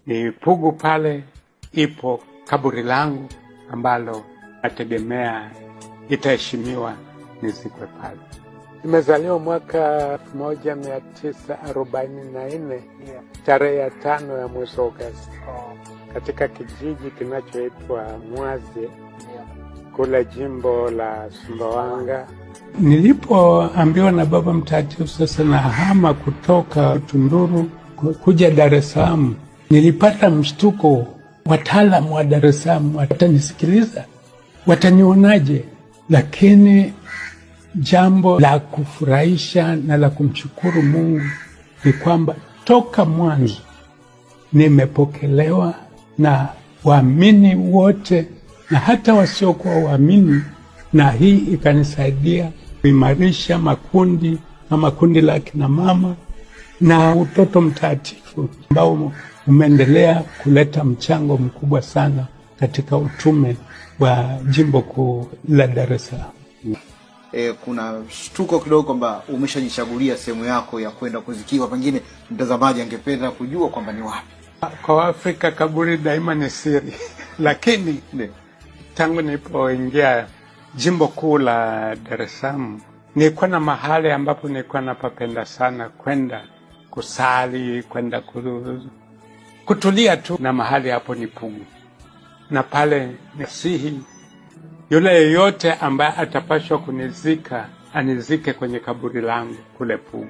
Ni Pugu pale ipo kaburi langu ambalo nategemea itaheshimiwa nizikwe pale. Nimezaliwa mwaka 1944 tarehe ya 5 ya mwezi Agosti katika kijiji kinachoitwa Mwazi kule jimbo la Sumbawanga. Nilipoambiwa na Baba Mtakatifu sasa nahama kutoka Tunduru kuja Dar es Salaam, nilipata mshtuko. Wataalamu wa Dar es Salaam watanisikiliza, watanionaje? Lakini jambo la kufurahisha na la kumshukuru Mungu ni kwamba toka mwanzo nimepokelewa na waamini wote na hata wasiokuwa waamini, na hii ikanisaidia kuimarisha makundi na kundi la kina mama na utoto mtakatifu ambao umeendelea kuleta mchango mkubwa sana katika utume wa jimbo kuu la Dar es Salaam. Kuna shtuko kidogo kwamba umeshajichagulia sehemu yako ya kwenda kuzikiwa, pengine mtazamaji angependa kujua kwamba ni wapi. Kwa Afrika kaburi daima ni siri, lakini tangu nilipoingia jimbo kuu la Dar es Salaam nilikuwa na mahali ambapo nilikuwa napapenda sana kwenda kusali, kwenda kutulia tu, na mahali hapo ni Pugu. Na pale nasihi yule yeyote ambaye atapashwa kunizika anizike kwenye kaburi langu kule Pugu.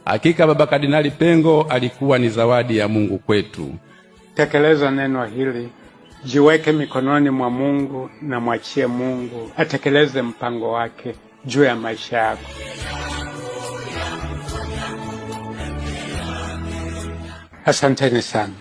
Hakika Baba Kardinali Pengo alikuwa ni zawadi ya Mungu kwetu. Tekeleza neno hili, jiweke mikononi mwa Mungu na mwachie Mungu atekeleze mpango wake juu ya maisha yako. Asanteni sana.